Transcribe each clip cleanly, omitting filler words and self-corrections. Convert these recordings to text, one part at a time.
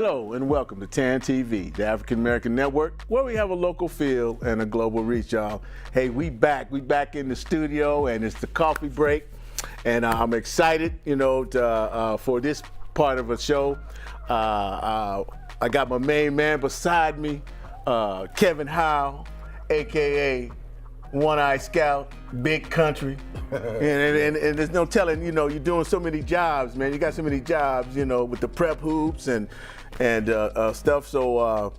Hello and welcome to TAN TV, the African American Network, where we have a local feel and a global reach, y'all. Hey, we back in the studio, and it's the coffee break, and I'm excited, for this part of the show. I got my main man beside me, Kevin Howe, aka One Eye Scout, Big Country, and there's no telling, you're doing so many jobs, man. You got so many jobs, with the prep hoops and stuff. So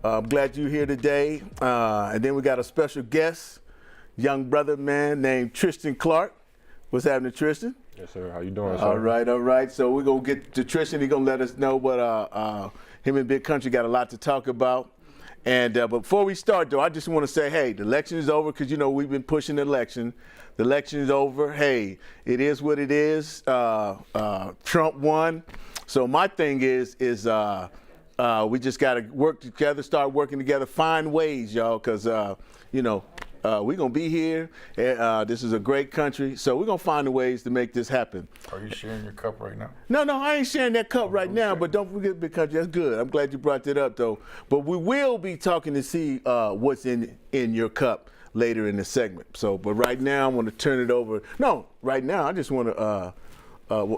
I'm glad you're here today. And then we got a special guest, young brother, man, named Tristan Clark. What's happening, Tristan? Yes, sir. How you doing, sir? All right. So we're going to get to Tristan. He's going to let us know what him and Big Country got a lot to talk about. And but before we start, though, I just want to say, hey, the election is over because, we've been pushing the election. The election is over. Hey, it is what it is. Trump won. So my thing is we just got to work together, start working together, find ways, y'all, because, we're going to be here. This is a great country, so we're going to find the ways to make this happen. Are you sharing your cup right now? No, I ain't sharing that cup right now, but don't forget, Big Country, that's good. I'm glad you brought that up, though. But we will be talking to see what's in your cup later in the segment. So, but right now, I want to turn it over. No, right now, I just want to,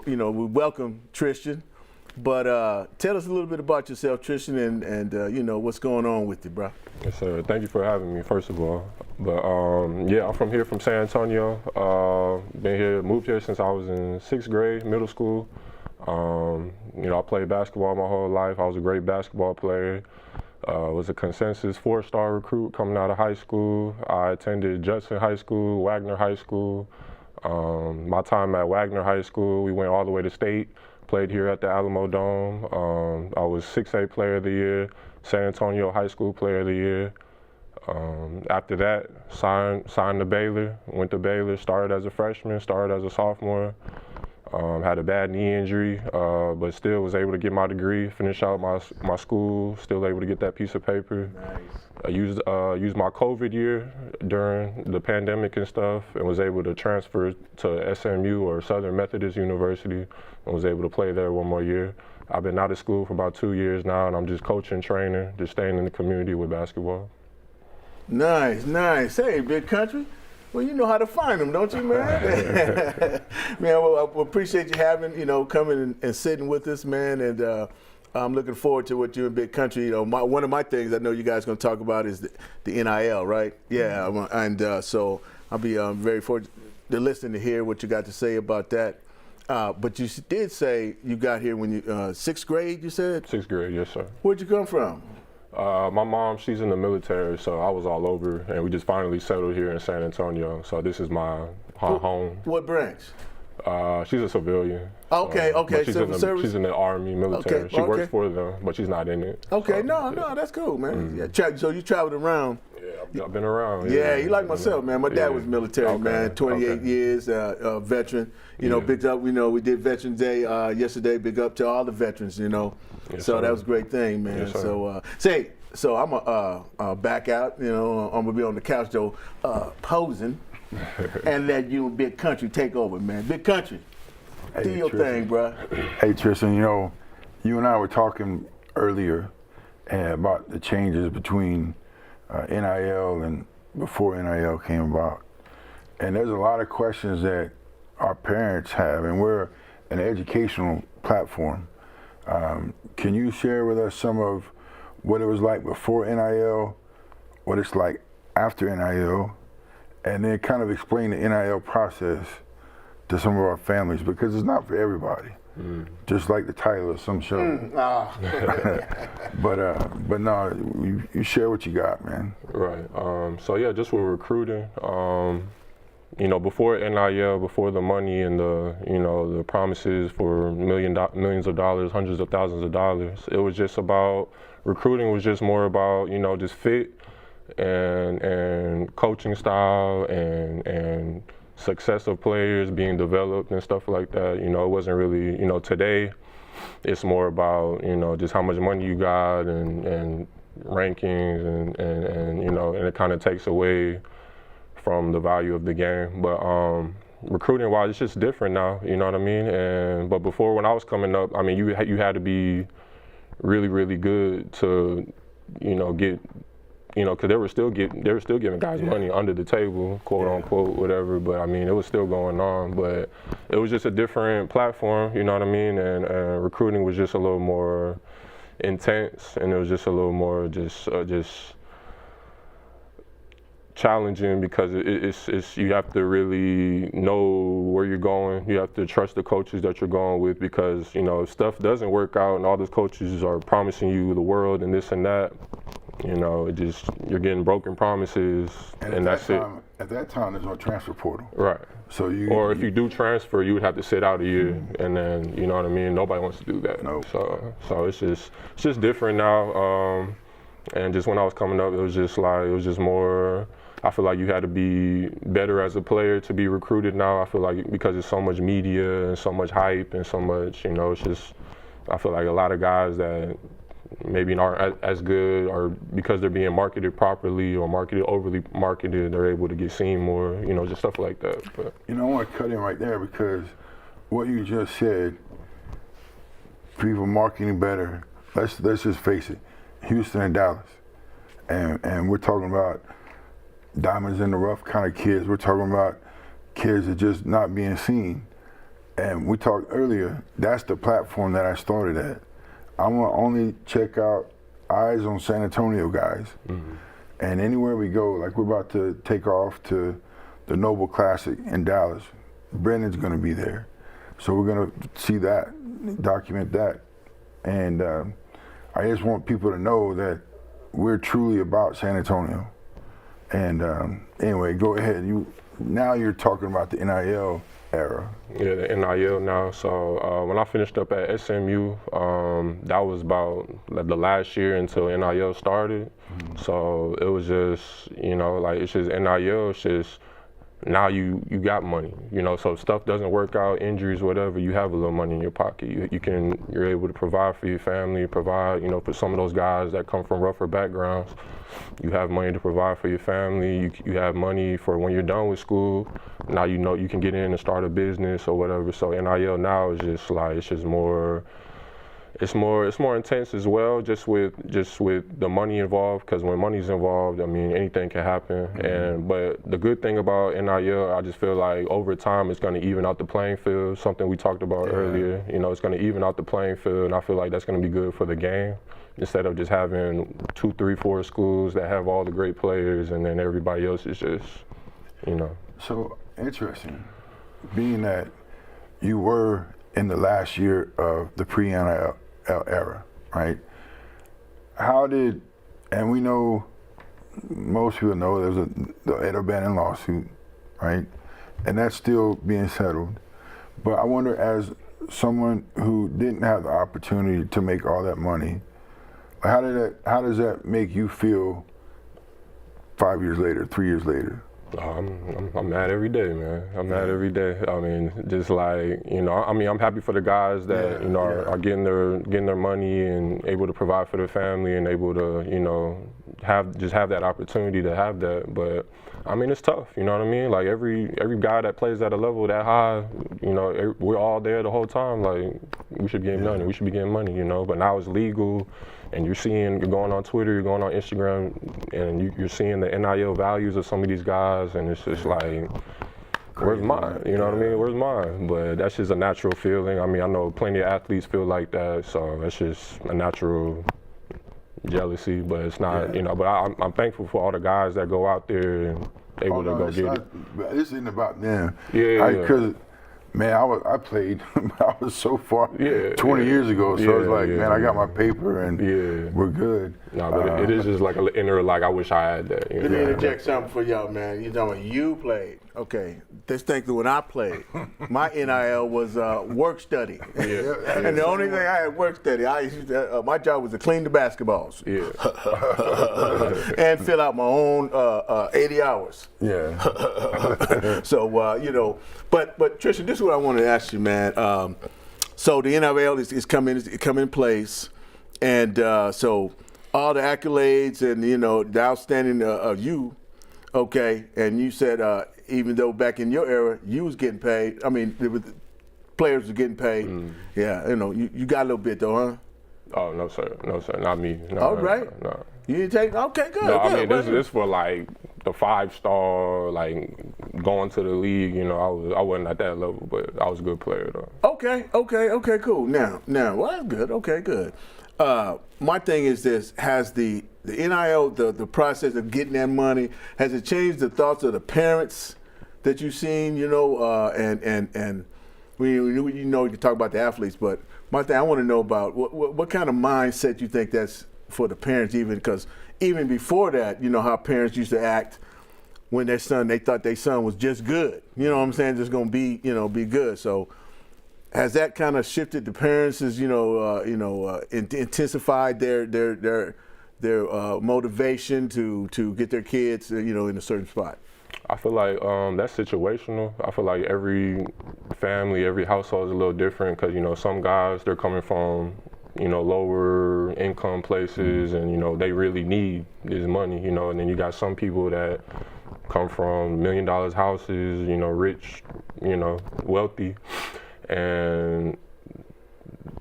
we welcome Tristan. But tell us a little bit about yourself, Tristan, and what's going on with you, bro. Yes, sir. Thank you for having me, first of all. But I'm from here, from San Antonio. Moved here since I was in 6th grade, middle school. I played basketball my whole life. I was a great basketball player. Was a consensus 4-star recruit coming out of high school. I attended Judson High School, Wagner High School. My time at Wagner High School, we went all the way to state. Played here at the Alamo Dome. I was 6A Player of the Year, San Antonio High School Player of the Year. After that, signed to Baylor, went to Baylor, started as a freshman, started as a sophomore. Had a bad knee injury, but still was able to get my degree, finish out my school, still able to get that piece of paper. Nice. I used my COVID year during the pandemic and stuff, and was able to transfer to SMU, or Southern Methodist University, and was able to play there one more year. I've been out of school for about 2 years now, and I'm just coaching, training, just staying in the community with basketball. Nice. Hey, Big Country. Well, you know how to find them, don't you, man? Man, well, I appreciate you coming and sitting with us, man. And I'm looking forward to what you and Big Country, one of my things I know you guys are going to talk about is the NIL, right? Yeah, and so I'll be very fortunate to listen to hear what you got to say about that. But you did say you got here when you, 6th grade, you said? 6th grade, yes, sir. Where'd you come from? My mom, she's in the military, so I was all over, and we just finally settled here in San Antonio. So this is my home. What branch? She's a civilian. Okay. She's in the Army, military. Okay, she works for them, but she's not in it. Okay, so, no, that's cool, man. Yeah, so you traveled around. Yeah, I've been around. Yeah, you like myself, man. My dad was military, man. 28 years, veteran. Big up. We did Veterans Day yesterday. Big up to all the veterans. Yes, so sir. that was a great thing, man. Yes, sir. So I'm back out. I'm gonna be on the couch though, posing, and let you and Big Country take over, man. Big Country, do your thing, bro. Hey, Tristan, you and I were talking earlier about the changes between NIL and before NIL came about. And there's a lot of questions that our parents have, and we're an educational platform. Can you share with us some of what it was like before NIL, what it's like after NIL, and then kind of explain the NIL process to some of our families, because it's not for everybody. Just like the title of some show. But no, you share what you got, man. Right. Just with recruiting. Before NIL, before the money and the promises for millions of dollars, hundreds of thousands of dollars, it was just about recruiting. Was just more about just fit and coaching style and success of players being developed and stuff like that. It wasn't really, today it's more about, just how much money you got and rankings and it kind of takes away from the value of the game. But recruiting wise, it's just different now, you know what I mean? But before, when I was coming up, I mean, you had to be really, really good to, get, because they were still giving guys money under the table, quote unquote, whatever. But I mean, it was still going on. But it was just a different platform, you know what I mean? And recruiting was just a little more intense, and it was just a little more just challenging because it's you have to really know where you're going. You have to trust the coaches that you're going with because if stuff doesn't work out and all those coaches are promising you the world and this and that, you're getting broken promises and that's it. At that time, there's no transfer portal. Right. So if you do transfer, you would have to sit out a year, and then you know what I mean. Nobody wants to do that. Nope. So it's just different now. And just when I was coming up, it was just more. I feel like you had to be better as a player to be recruited now. I feel like because there's so much media and so much hype and so much, it's just, I feel like a lot of guys that maybe aren't as good or because they're being marketed properly or overly marketed, they're able to get seen more, just stuff like that. But. I want to cut in right there because what you just said, people marketing better, let's just face it, Houston and Dallas. And we're talking about diamonds in the rough kind of kids. We're talking about kids that just not being seen. And we talked earlier, that's the platform that I started at. I want to only check out eyes on San Antonio guys. Mm-hmm. And anywhere we go, like we're about to take off to the Noble Classic in Dallas, Brennan's going to be there. So we're going to see that, document that. And I just want people to know that we're truly about San Antonio. And anyway, go ahead. Now you're talking about the NIL era. Yeah, the NIL now. So when I finished up at SMU, that was about the last year until NIL started. Mm-hmm. So it was just, it's just NIL. It's just now you got money, so if stuff doesn't work out, injuries, whatever, you have a little money in your pocket. You're able to provide for your family, provide, for some of those guys that come from rougher backgrounds, you have money to provide for your family. You have money for when you're done with school. Now you can get in and start a business or whatever. So NIL now is just more. It's more intense as well, just with the money involved. Because when money's involved, I mean anything can happen. Mm-hmm. But the good thing about NIL, I just feel like over time it's going to even out the playing field. Something we talked about earlier. It's going to even out the playing field, and I feel like that's going to be good for the game. Instead of just having 2, 3, 4 schools that have all the great players, and then everybody else is just, So interesting, being that you were in the last year of the pre-NIL era, right? And we know, most people know there's the Ed O'Bannon lawsuit, right? And that's still being settled. But I wonder, as someone who didn't have the opportunity to make all that money, how does that make you feel 5 years later, 3 years later? I'm mad every day, man. I'm mad every day. I mean, just I'm happy for the guys that are getting their money and able to provide for their family and able to have that opportunity to have that. But I mean, it's tough. You know what I mean? Like every guy that plays at a level that high, we're all there the whole time. Like we should be getting money. We should be getting money. But now it's legal. And you're going on Twitter, you're going on Instagram, and you're seeing the NIL values of some of these guys, and it's just like, where's mine? You know what I mean? Where's mine? But that's just a natural feeling. I mean, I know plenty of athletes feel like that, so that's just a natural jealousy, but it's not, but I'm thankful for all the guys that go out there and able to go get it. This isn't about them. Yeah. Man, I played. I was so far 20 years ago. So it's like, man, I got my paper and we're good. No, but it is just like an inner, I wish I had that. Let me interject something for y'all, man. You played. Okay, just think that when I played, my NIL was work study. Yeah. And the only thing I had work study, my job was to clean the basketballs. Yeah. And fill out my own 80 hours. Yeah. So, but Trisha, this is what I wanted to ask you, man. So the NIL is coming in place, and so all the accolades and the outstanding of you, okay, and you said even though back in your era you was getting paid, I mean players were getting paid. Yeah, you got a little bit though, huh? Oh no sir, not me. No, All right. No. You didn't take? Okay, good. No, I good. mean this for like the 5-star, like going to the league. You know, I wasn't at that level, but I was a good player though. Okay, cool. Now, well, that's good. Okay, good. My thing is this: has the NIL, the process of getting that money, has it changed the thoughts of the parents that you've seen? You know, and you can talk about the athletes, but my thing, I want to know about what kind of mindset you think that's for the parents, even because even before that, you know how parents used to act when they thought their son was just good. You know what I'm saying? Just gonna be, be good. So has that kind of shifted the parents? Intensified their motivation to get their kids, in a certain spot? I feel like that's situational. I feel like every family, every household is a little different because, some guys, they're coming from, lower income places and, they really need this money, and then you got some people that come from $1 million houses, rich, wealthy, and,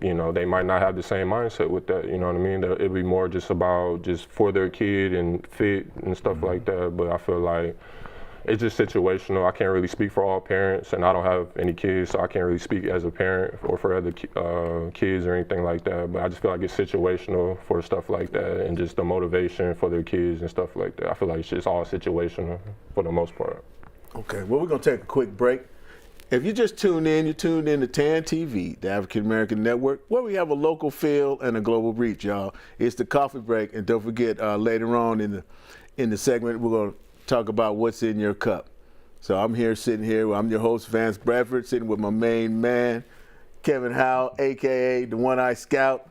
they might not have the same mindset with that, you know what I mean? It'd be more just about just for their kid and fit and stuff like that, but I feel like it's just situational. I can't really speak for all parents, and I don't have any kids, so I can't really speak as a parent or for other kids or anything like that. But I just feel like it's situational for stuff like that, and just the motivation for their kids and stuff like that. I feel like it's just all situational for the most part. Okay, well, we're going to take a quick break. If you just tuned in, you tuned in to TAN TV, the African American Network, where we have a local feel and a global reach, y'all. It's the coffee break, and don't forget, later on in the segment, we're going to talk about what's in your cup. So I'm sitting here. I'm your host, Vance Bradford, sitting with my main man, Kevin Howell, a.k.a. the One-Eye Scout,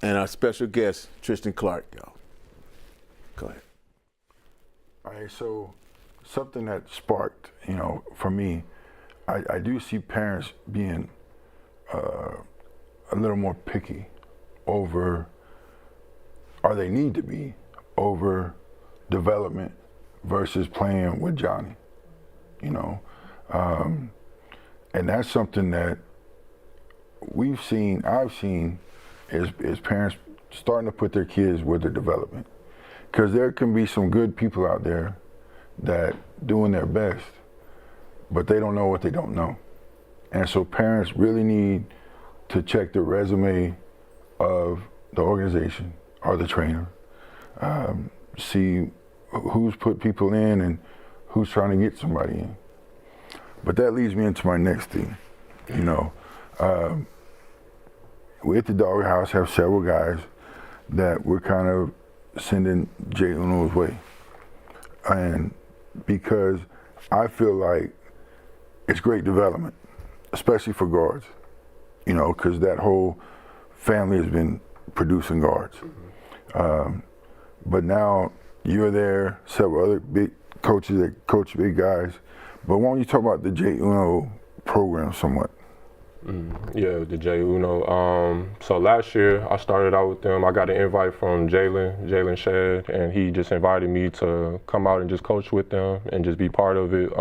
and our special guest, Tristan Clark, y'all. Go ahead. All right, so something that sparked, for me, I do see parents being a little more picky over, or they need to be, over development versus playing with Johnny, and that's something that I've seen is parents starting to put their kids with their development, because there can be some good people out there that doing their best, but they don't know what they don't know, and so parents really need to check the resume of the organization or the trainer, see who's put people in and who's trying to get somebody in. But that leads me into my next thing. We at the Doghouse have several guys that we're kind of sending Jay Uno's way. And because I feel like it's great development, especially for guards, because that whole family has been producing guards. But now you're there, several other big coaches that coach big guys. But why don't you talk about the Jay Uno program somewhat? Yeah, the Jay Uno. So last year I started out with them. I got an invite from Jalen Shedd, and he just invited me to come out and just coach with them and just be part of it.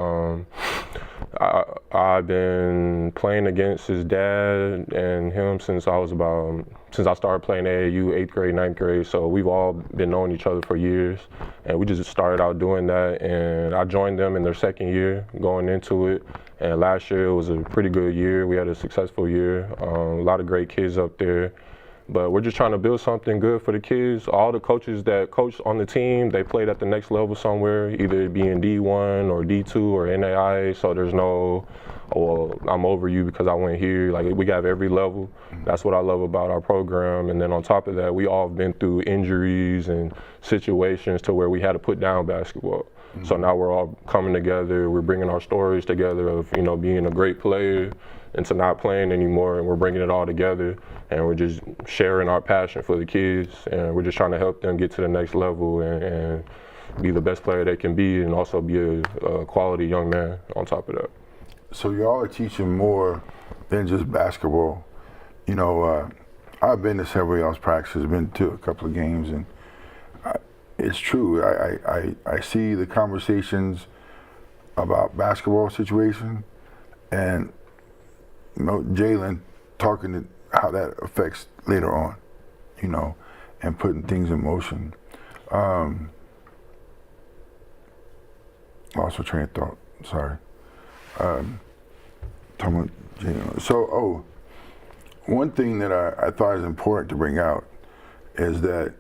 I've been playing against his dad and him since I started playing AAU, 8th grade, 9th grade. So we've all been knowing each other for years, and we just started out doing that. And I joined them in their second year going into it. And last year it was a pretty good year. We had a successful year. A lot of great kids up there. But we're just trying to build something good for the kids. All the coaches that coach on the team, they played at the next level somewhere, either it be in D1 or D2 or NAIA. So there's no, well, I'm over you because I went here. Like, we got every level. That's what I love about our program. And then on top of that, we all have been through injuries and situations to where we had to put down basketball. So now we're all coming together. We're bringing our stories together of, being a great player into not playing anymore, and we're bringing it all together, and we're just sharing our passion for the kids, and we're just trying to help them get to the next level and be the best player they can be, and also be a quality young man on top of that. So y'all are teaching more than just basketball. I've been to several of y'all's practices, been to a couple of games, and it's true. I see the conversations about basketball situation, and Jalen talking to how that affects later on. you know, and putting things in motion. Lost my train of thought. Sorry. Talking about Jay Uno. So, one thing that I thought is important to bring out is that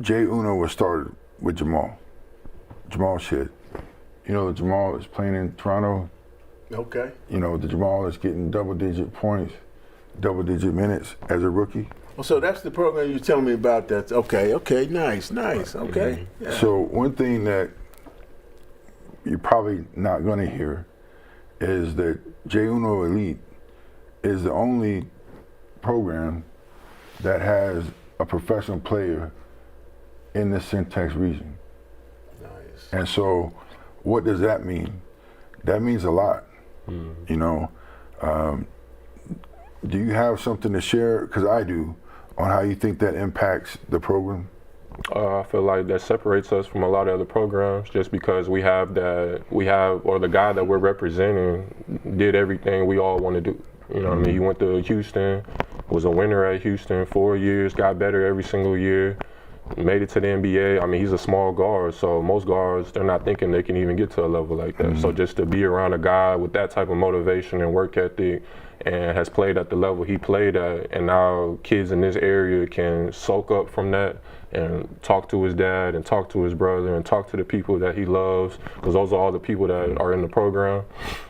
Jay Uno was started with Jamal. Jamal shit. You know, Jamal is playing in Toronto. Okay. You know, the Jamal is getting double-digit points, double-digit minutes as a rookie. Well, so that's the program you're telling me about. That's okay. Nice. Okay. Yeah. So one thing that you're probably not going to hear is that Jay Uno Elite is the only program that has a professional player in the Centex region. Nice. And so what does that mean? That means a lot. You know, do you have something to share? Because I do, on how you think that impacts the program? I feel like that separates us from a lot of other programs just because or the guy that we're representing did everything we all want to do. You know what I mean? He went to Houston, was a winner at Houston 4 years, got better every single year, made it to the NBA. I mean, he's a small guard, so most guards, they're not thinking they can even get to a level like that. So just to be around a guy with that type of motivation and work ethic and has played at the level he played at, and now kids in this area can soak up from that and talk to his dad and talk to his brother and talk to the people that he loves, because those are all the people that are in the program.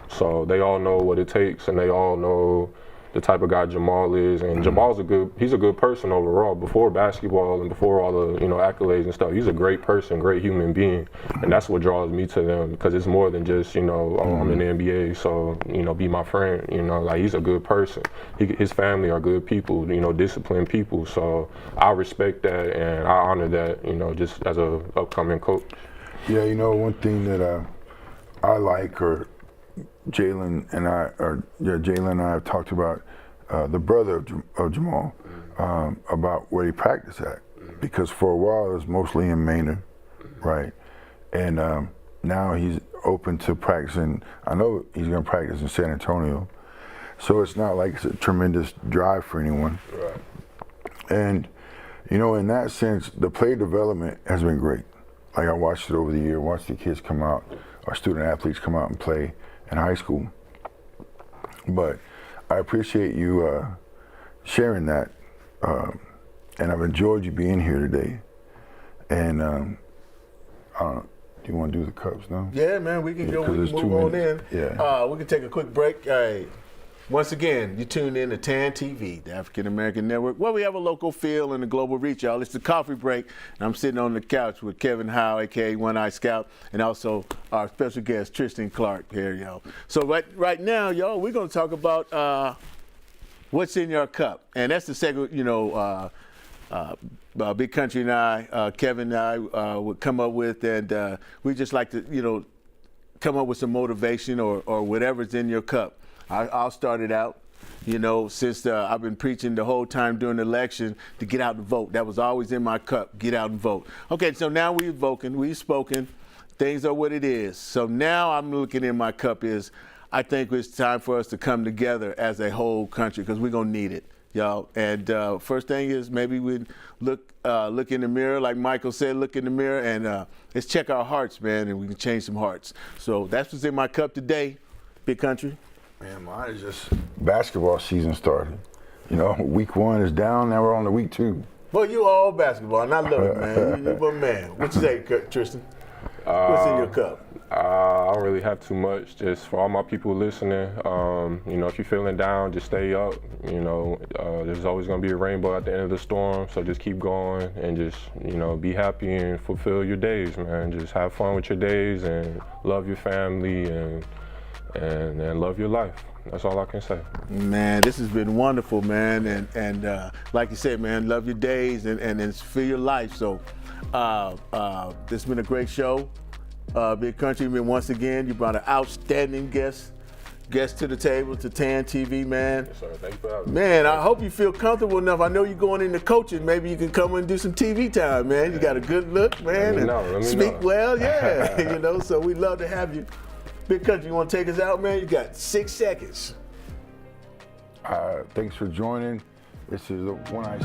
So they all know what it takes, and they all know the type of guy Jamal is, and Jamal's he's a good person overall. Before basketball and before all the accolades and stuff, he's a great person, great human being, and that's what draws me to them, because it's more than just I'm in the NBA, so be my friend. Like, he's a good person. His family are good people, disciplined people. So I respect that and I honor that, just as a upcoming coach. Yeah, one thing that I like, or Jalen and I have talked about, the brother of Jamal, about where he practiced at, because for a while it was mostly in Maynard, right? And now he's open to practicing. I know he's going to practice in San Antonio, so it's not like it's a tremendous drive for anyone. Right. And in that sense, the player development has been great. Like, I watched it over the year, watched the kids come out, our student athletes come out and play in high school. But I appreciate you sharing that, and I've enjoyed you being here today. And do you want to do the Cubs now? Yeah, man, we can go. We can move on in. Yeah. We can take a quick break. Once again, you tune in to TAN TV, the African American Network, where we have a local feel and a global reach, y'all. It's the coffee break, and I'm sitting on the couch with Kevin Howe, a.k.a. One Eye Scout, and also our special guest, Tristan Clark, here, y'all. So right now, y'all, we're going to talk about what's in your cup. And that's the segment, Big Country and I, Kevin and I would come up with, and we just like to, come up with some motivation or whatever's in your cup. I'll start it out. Since I've been preaching the whole time during the election to get out and vote. That was always in my cup, get out and vote. Okay, so now we've spoken, things are what it is. So now I'm looking in my cup I think it's time for us to come together as a whole country, because we're going to need it, y'all. And first thing is, maybe we look in the mirror, like Michael said, look in the mirror, and let's check our hearts, man, and we can change some hearts. So that's what's in my cup today, Big Country. Man, mine is just basketball season started. Week 1 is down, now we're on to week 2. Well, you all basketball, and I love it, man. You're my man. What you say, Tristan? What's in your cup? I don't really have too much. Just for all my people listening, if you're feeling down, just stay up. There's always going to be a rainbow at the end of the storm, so just keep going and just, be happy and fulfill your days, man. Just have fun with your days and love your family and love your life. That's all I can say. Man, this has been wonderful, man. And like you said, man, love your days and feel your life. So this has been a great show. Big Country, once again, you brought an outstanding guest to the table, to TAN TV, man. Yes, sir. Thank you for having me. Man, I hope you feel comfortable enough. I know you're going into coaching. Maybe you can come and do some TV time, man. You got a good look, man. Let me speak know. well, yeah. So we'd love to have you. Big Country, you want to take us out, man? You got 6 seconds. Thanks for joining. This is the One Eye